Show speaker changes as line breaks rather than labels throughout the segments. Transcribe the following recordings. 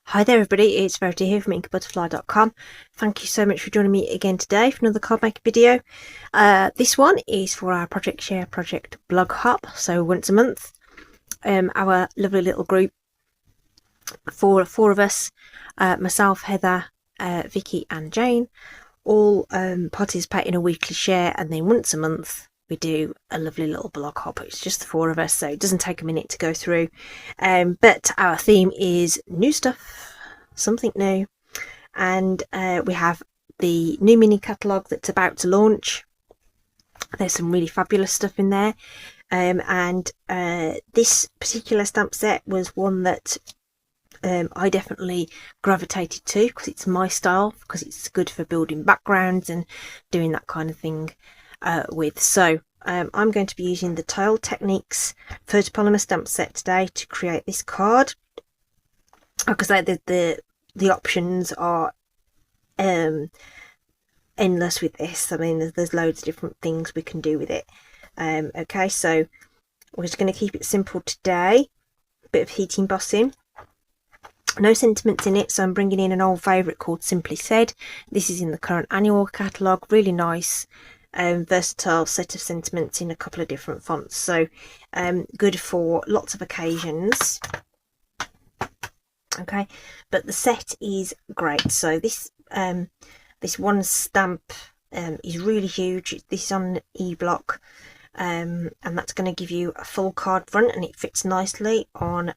Hi there everybody, it's Verity here from inkabutterfly.com. Thank you so much for joining me again today for another card making video. This one is for our Project Share Project blog hop, so once a month. Our lovely little group, four of us, myself, Heather, Vicky and Jane, all participate in a weekly share, and then once a month we do a lovely little blog hop. It's just the four of us, so it doesn't take a minute to go through. But our theme is new stuff, something new, and we have the new mini catalogue that's about to launch. There's some really fabulous stuff in there, and this particular stamp set was one that I definitely gravitated to because it's my style, because it's good for building backgrounds and doing that kind of thing with. So I'm going to be using the Tile Techniques photopolymer stamp set today to create this card. Like I say, the options are endless with this. I mean, there's loads of different things we can do with it. Okay, so we're just going to keep it simple today. Bit of heat embossing. No sentiments in it, so I'm bringing in an old favourite called Simply Said. This is in the current annual catalogue. Really nice, versatile set of sentiments in a couple of different fonts. So good for lots of occasions. Okay, but the set is great. So this this one stamp is really huge. This is on E-block, and that's going to give you a full card front, and it fits nicely on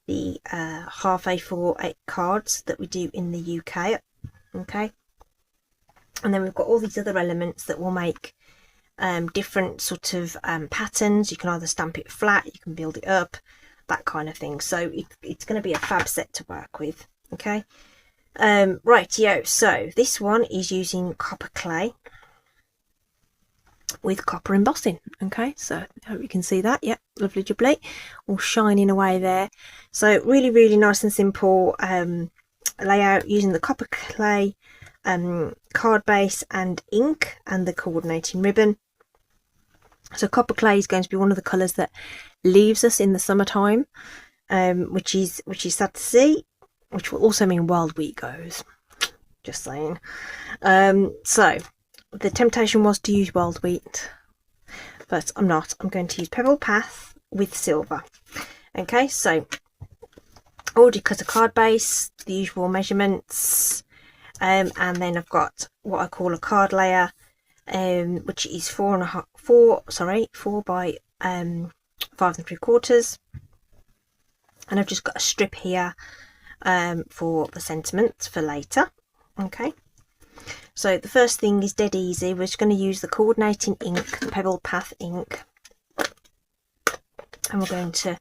the half A4 cards that we do in the UK. Okay, and then we've got all these other elements that will make different sort of patterns. You can either stamp it flat, you can build it up, that kind of thing. So it's going to be a fab set to work with. Okay, rightio. So this one is using copper clay with copper embossing. Okay, so I hope you can see that. Yep, lovely jubbly, all shining away there. So really nice and simple layout using the copper clay, card base and ink, and the coordinating ribbon. So copper clay is going to be one of the colours that leaves us in the summertime, which is sad to see, which will also mean wild wheat goes, just saying. So the temptation was to use wild wheat, but I'm not. I'm going to use Pebble Path with silver. Okay, so already cut a card base, the usual measurements, and then I've got what I call a card layer, which is 4 by 5 3/4, and I've just got a strip here for the sentiments for later. Okay, so the first thing is dead easy. We're just going to use the coordinating ink, the Pebble Path ink, and we're going to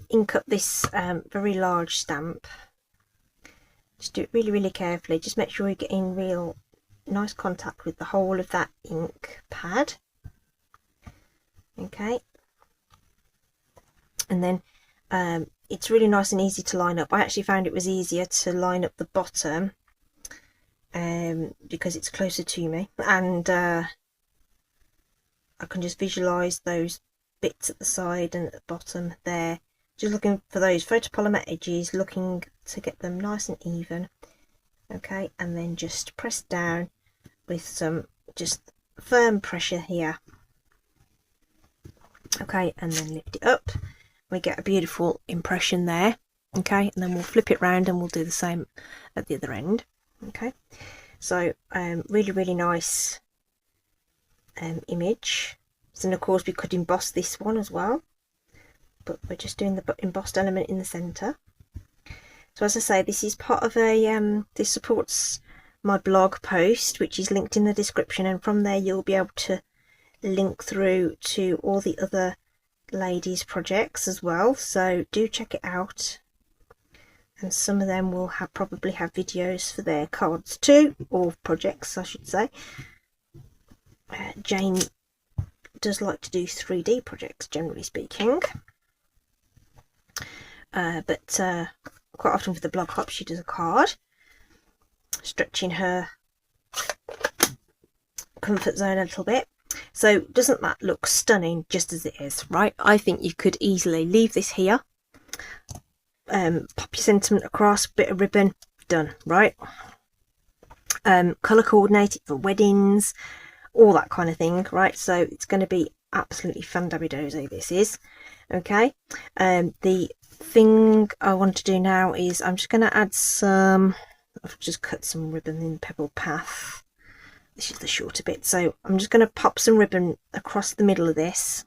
ink up this very large stamp. Just do it really carefully. Just make sure you're getting real nice contact with the whole of that ink pad. Okay, and then it's really nice and easy to line up. I actually found it was easier to line up the bottom because it's closer to me, and I can just visualize those bits at the side and at the bottom there. Just looking for those photopolymer edges, looking to get them nice and even. Okay, and then just press down with some just firm pressure here. Okay, and then lift it up. We get a beautiful impression there. Okay, and then we'll flip it round and we'll do the same at the other end. Okay, so really nice image. So of course we could emboss this one as well, but we're just doing the embossed element in the center. So as I say, this is part of a this supports my blog post, which is linked in the description, and from there you'll be able to link through to all the other ladies projects as well, so do check it out. And some of them will probably have videos for their cards too, or projects I should say. Jane does like to do 3D projects, generally speaking, but quite often for the blog hop she does a card, stretching her comfort zone a little bit. So doesn't that look stunning just as it is, right? I think you could easily leave this here pop your sentiment across, bit of ribbon, done, right? Colour coordinated for weddings, all that kind of thing, right? So it's going to be absolutely fandabby-dozy, this is. Okay, the thing I want to do now is I'm just going to add some, I've just cut some ribbon in Pebble Path. This is the shorter bit, so I'm just going to pop some ribbon across the middle of this,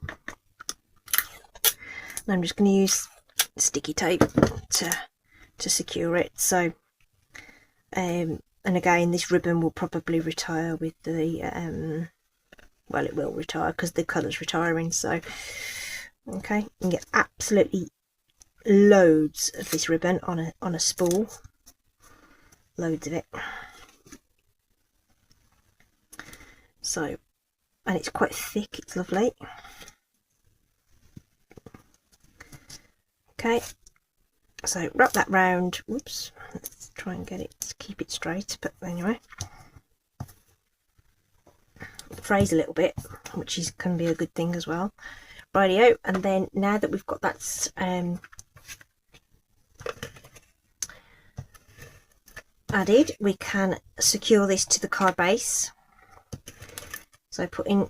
and I'm just going to use sticky tape to secure it. So and again, this ribbon will probably retire with the well, it will retire because the colour's retiring. So okay, you can get absolutely loads of this ribbon on a spool, loads of it. So, and it's quite thick, it's lovely. Okay, so wrap that round. Whoops, let's try and get it to keep it straight, but anyway, frays a little bit, which can be a good thing as well. Rightio, and then now that we've got that added, we can secure this to the card base. So put in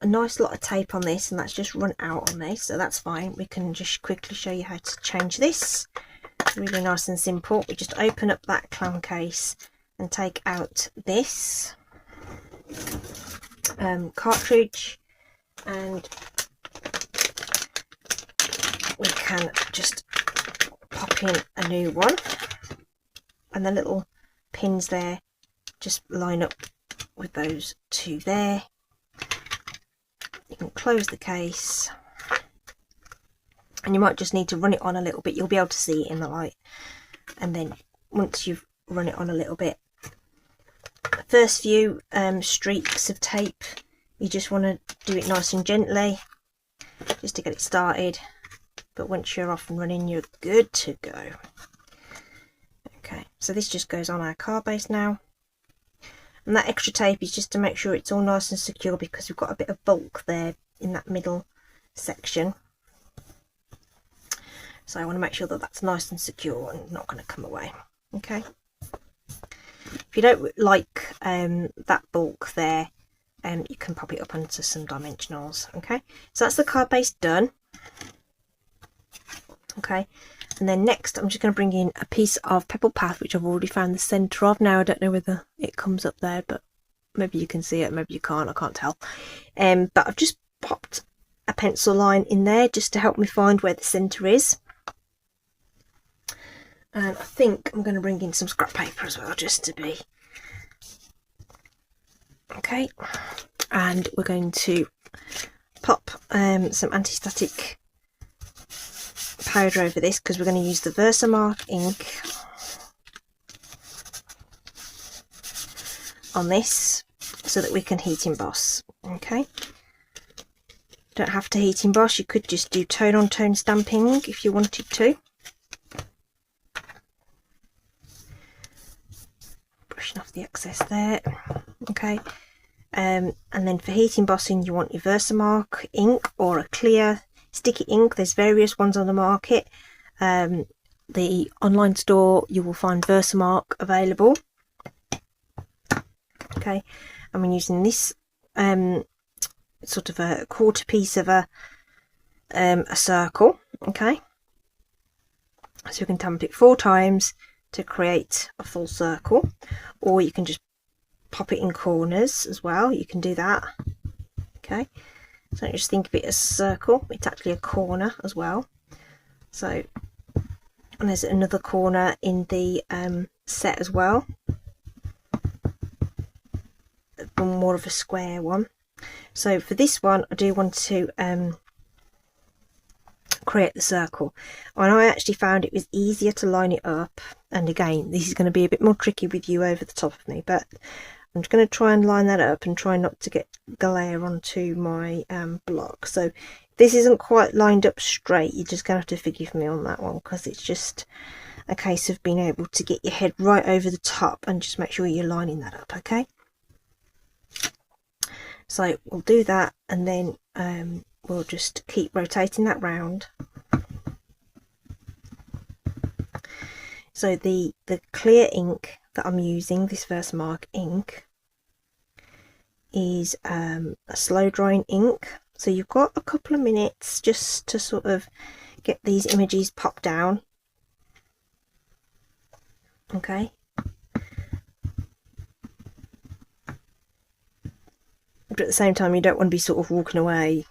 a nice lot of tape on this, and that's just run out on this, so that's fine. We can just quickly show you how to change this. Really nice and simple. We just open up that clam case and take out this cartridge, and we can just pop in a new one, and the little pins there just line up with those two there. You can close the case, and you might just need to run it on a little bit. You'll be able to see it in the light, and then once you've run it on a little bit, the first few streaks of tape, you just want to do it nice and gently just to get it started, but once you're off and running, you're good to go. Okay, so this just goes on our card base now. And that extra tape is just to make sure it's all nice and secure, because we've got a bit of bulk there in that middle section. So I want to make sure that that's nice and secure and not going to come away. Okay. If you don't like that bulk there, you can pop it up onto some dimensionals. Okay. So that's the card base done. Okay. And then next, I'm just going to bring in a piece of Pebble Path, which I've already found the centre of. Now, I don't know whether it comes up there, but maybe you can see it, maybe you can't, I can't tell. But I've just popped a pencil line in there just to help me find where the centre is. And I think I'm going to bring in some scrap paper as well, just to be... Okay. And we're going to pop some anti-static powder over this, because we're going to use the Versamark ink on this so that we can heat emboss. Okay, don't have to heat emboss, you could just do tone on tone stamping if you wanted to. Brushing off the excess there. Okay, and then for heat embossing, you want your Versamark ink or a clear sticky ink. There's various ones on the market. The online store, you will find Versamark available. Okay, and we're using this sort of a quarter piece of a circle. Okay, so you can tamp it 4 times to create a full circle, or you can just pop it in corners as well. You can do that. Okay, so don't just think of it as a circle, it's actually a corner as well. So, and there's another corner in the set as well, more of a square one. So for this one, I do want to create the circle, and I actually found it was easier to line it up. And again, this is going to be a bit more tricky with you over the top of me, but I'm just going to try and line that up and try not to get glare onto my block. So if this isn't quite lined up straight, you're just going to have to forgive me on that one, because it's just a case of being able to get your head right over the top and just make sure you're lining that up. Okay, so we'll do that, and then we'll just keep rotating that round. So the clear ink that I'm using, this Versamark ink, is a slow drying ink. So you've got a couple of minutes just to sort of get these images popped down. Okay. But at the same time, you don't want to be sort of walking away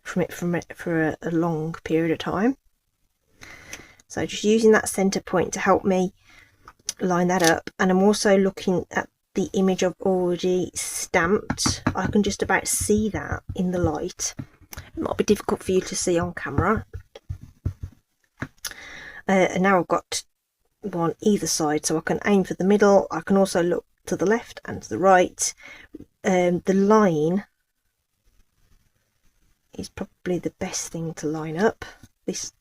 from it for a long period of time. So just using that center point to help me line that up. And I'm also looking at the image I've already stamped. I can just about see that in the light. It might be difficult for you to see on camera. And now I've got one either side, so I can aim for the middle. I can also look to the left and to the right. The line is probably the best thing to line up. This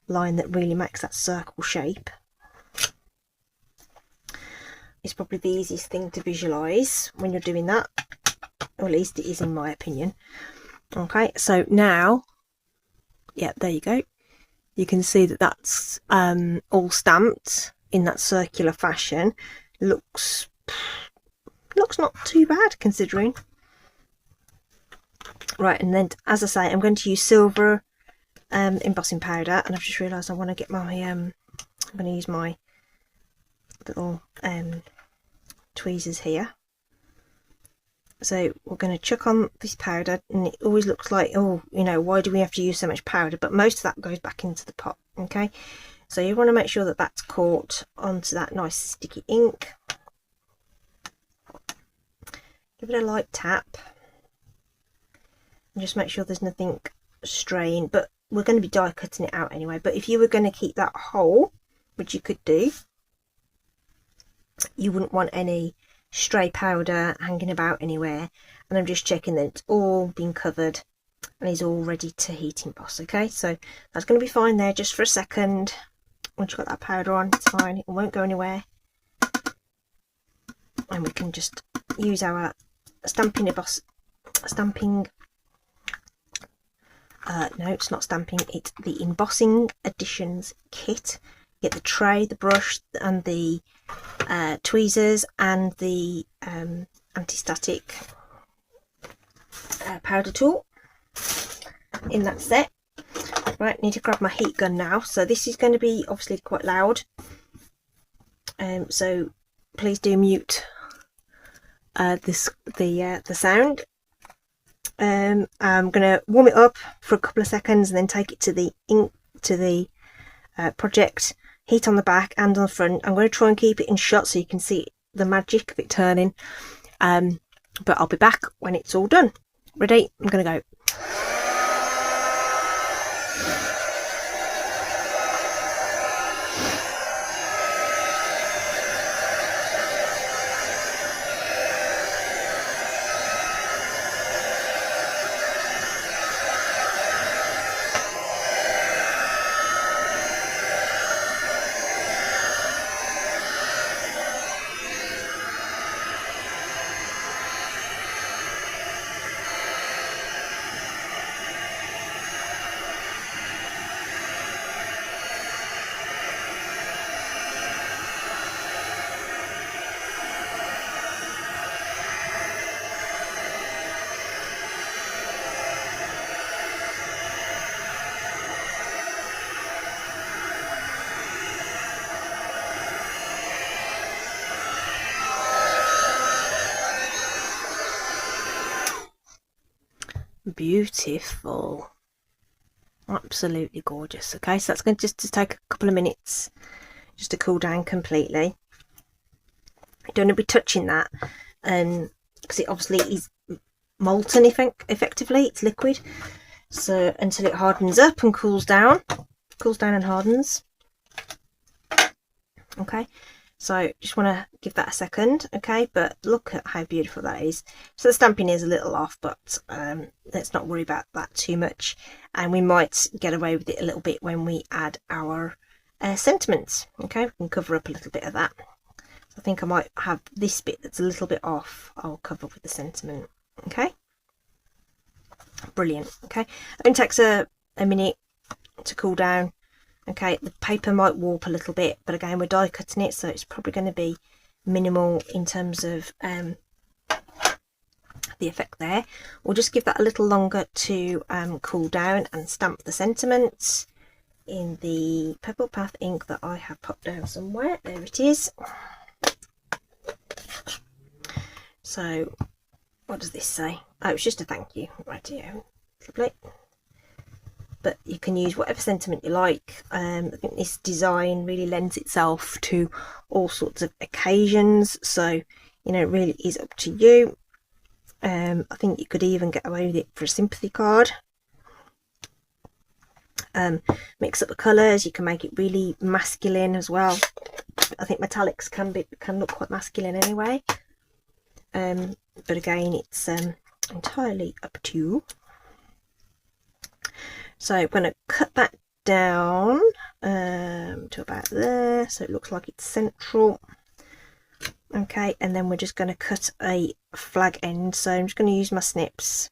line that really makes that circle shape is probably the easiest thing to visualize when you're doing that, or at least it is in my opinion. Okay, so now, yeah, there you go. You can see that that's all stamped in that circular fashion. Looks not too bad considering. Right, and then as I say, I'm going to use silver embossing powder, and I've just realised I want to get my I'm going to use my little tweezers here. So we're going to chuck on this powder, and it always looks like, oh, you know, why do we have to use so much powder? But most of that goes back into the pot. Okay, so you want to make sure that that's caught onto that nice sticky ink. Give it a light tap and just make sure there's nothing straying, but we're going to be die cutting it out anyway. But if you were going to keep that whole, which you could do, you wouldn't want any stray powder hanging about anywhere. And I'm just checking that it's all been covered and is all ready to heat emboss. Okay, so that's going to be fine there just for a second. Once you've got that powder on, it's fine, it won't go anywhere. And we can just use our stamping emboss, no, it's not stamping, it's the embossing additions kit. Get the tray, the brush, and the tweezers, and the anti-static powder tool in that set. Right, need to grab my heat gun now. So this is going to be obviously quite loud, so please do mute the sound. I'm going to warm it up for a couple of seconds and then take it to the ink, to the project, heat on the back and on the front. I'm going to try and keep it in shot so you can see the magic of it turning, but I'll be back when it's all done. Ready? I'm going to go. Beautiful, absolutely gorgeous. Okay, so that's going to just take a couple of minutes just to cool down completely. You don't want to be touching that because it obviously is molten effectively, it's liquid, so until it hardens up and cools down and hardens. Okay, so just want to give that a second. Okay, but look at how beautiful that is. So the stamping is a little off, but let's not worry about that too much, and we might get away with it a little bit when we add our sentiments. Okay, we can cover up a little bit of that. So I think I might have this bit that's a little bit off, I'll cover with the sentiment. Okay, brilliant. Okay, it only takes a minute to cool down. Okay, the paper might warp a little bit, but again, we're die cutting it, so it's probably going to be minimal in terms of the effect there. We'll just give that a little longer to cool down and stamp the sentiments in the Pebble Path ink that I have popped down somewhere. There it is. So what does this say? Oh, it's just a thank you. Right here. Lovely. But you can use whatever sentiment you like. I think this design really lends itself to all sorts of occasions, so you know, it really is up to you. I think you could even get away with it for a sympathy card. Mix up the colours. You can make it really masculine as well. I think metallics can look quite masculine anyway. But again, it's entirely up to you. So I'm going to cut that down to about there, so it looks like it's central. Okay, and then we're just going to cut a flag end. So I'm just going to use my snips.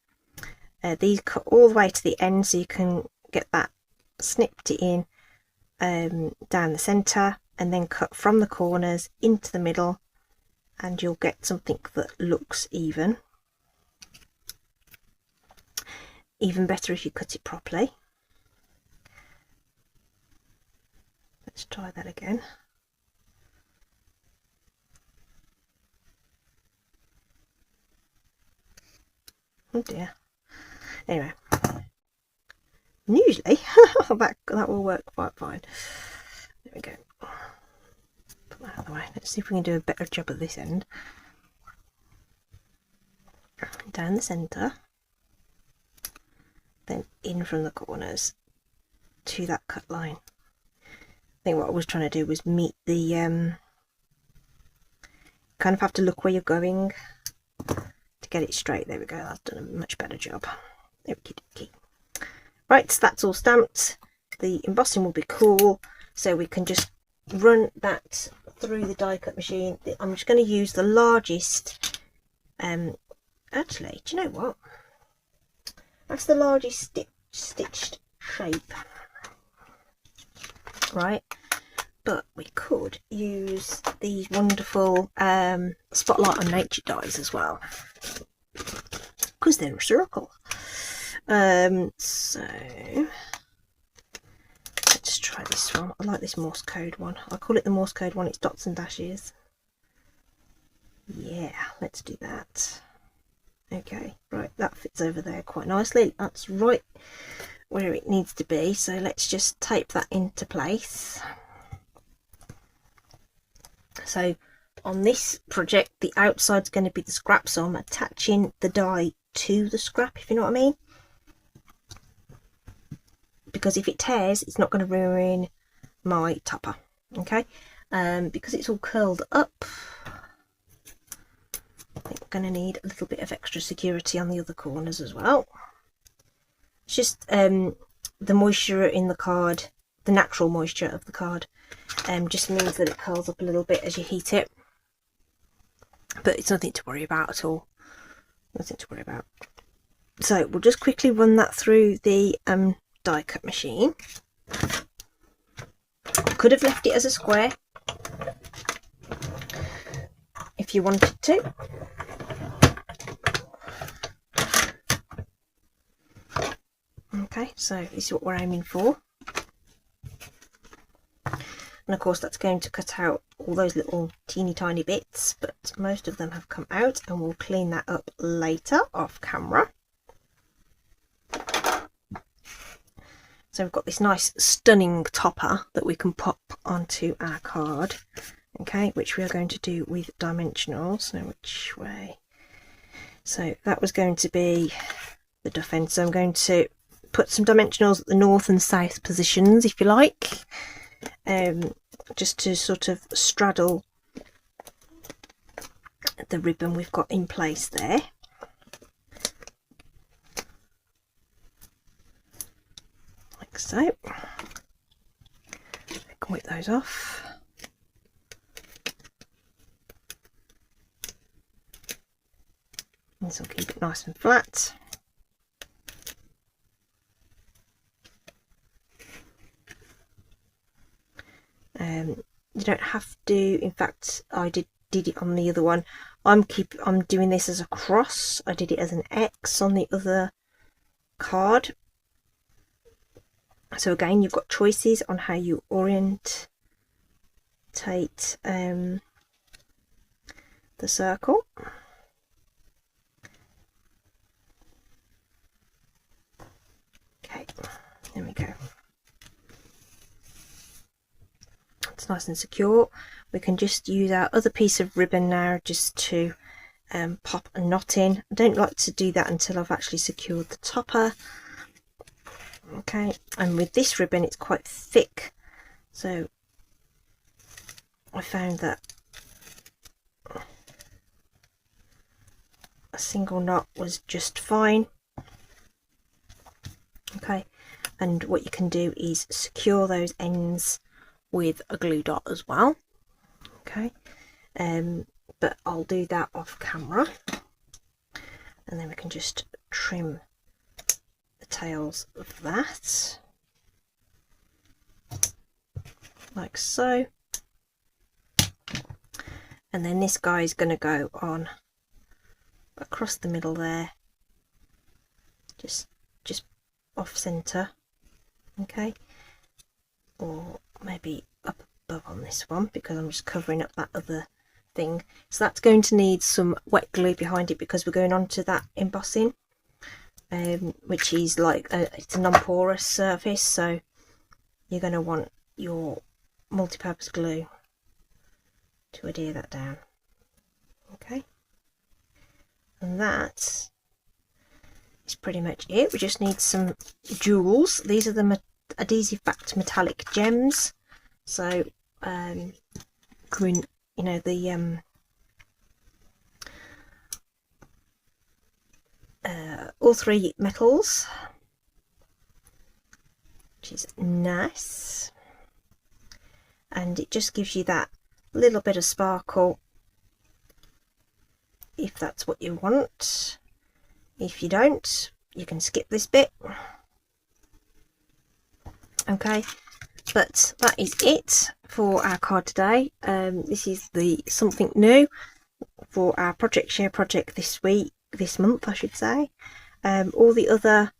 These cut all the way to the end, so you can get that snipped in down the centre, and then cut from the corners into the middle, and you'll get something that looks even. Even better if you cut it properly. Let's try that again. Oh dear. Anyway, usually that will work quite fine. There we go. Put that out of the way. Let's see if we can do a better job at this end. Down the centre, then in from the corners to that cut line. I think what I was trying to do was meet the kind of have to look where you're going to get it straight. There we go, that's done a much better job. Okey-dokey. Right, so that's all stamped. The embossing will be cool, so we can just run that through the die cut machine. I'm just going to use the largest, actually, do you know what? That's the largest stitched shape. Right, but we could use these wonderful Spotlight on Nature dies as well, because they're a circle. So let's try this one. I like this Morse code one. I call it the Morse code one. It's dots and dashes. Yeah, let's do that. Okay, right, that fits over there quite nicely. That's right where it needs to be, so let's just tape that into place. So on this project, the outside's going to be the scrap, so I'm attaching the die to the scrap, if you know what I mean, because if it tears, it's not going to ruin my topper. Okay, because it's all curled up, I think we're going to need a little bit of extra security on the other corners as well. It's just the moisture in the card, the natural moisture of the card, just means that it curls up a little bit as you heat it. But it's nothing to worry about at all. Nothing to worry about. So we'll just quickly run that through the die cut machine. Could have left it as a square if you wanted to. Okay, so this is what we're aiming for. And of course that's going to cut out all those little teeny tiny bits, but most of them have come out, and we'll clean that up later off camera. So we've got this nice stunning topper that we can pop onto our card, okay, which we are going to do with dimensionals. Now which way? So that was going to be the duff end, so I'm going to put some dimensionals at the north and south positions, if you like, just to sort of straddle the ribbon we've got in place there. Like so. I can whip those off. This will keep it nice and flat. You don't have to. In fact, I did it on the other one. I'm doing this as a cross. I did it as an X on the other card. So again, you've got choices on how you orientate the circle. Okay, there we go. It's nice and secure. We can just use our other piece of ribbon now just to pop a knot in. I don't like to do that until I've actually secured the topper. Okay, and with this ribbon it's quite thick, so I found that a single knot was just fine. Okay, and what you can do is secure those ends with a glue dot as well. Okay, but I'll do that off camera, and then we can just trim the tails of that like so, and then this guy is going to go on across the middle there, just off center. Okay, or maybe up above on this one, because I'm just covering up that other thing. So that's going to need some wet glue behind it, because we're going on to that embossing, which is like it's a non-porous surface, so you're going to want your multi-purpose glue to adhere that down. Okay, and that is pretty much it. We just need some jewels. These are the adhesive backed metallic gems, so coming, you know, the all three metals, which is nice, and it just gives you that little bit of sparkle if that's what you want. If you don't, you can skip this bit. Okay, but that is it for our card today. This is the something new for our project share project this month I should say. All the other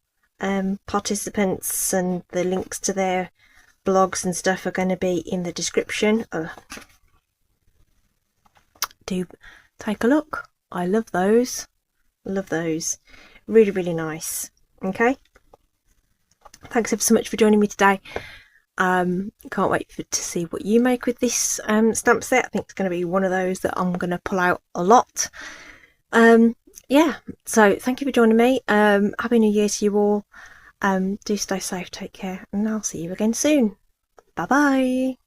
participants and the links to their blogs and stuff are going to be in the description. Do take a look. I love those. Really, really nice. Okay, thanks ever so much for joining me today. Can't wait to see what you make with this stamp set. I think it's going to be one of those that I'm going to pull out a lot. Yeah, so thank you for joining me. Happy New Year to you all. Do stay safe, take care, and I'll see you again soon. Bye bye.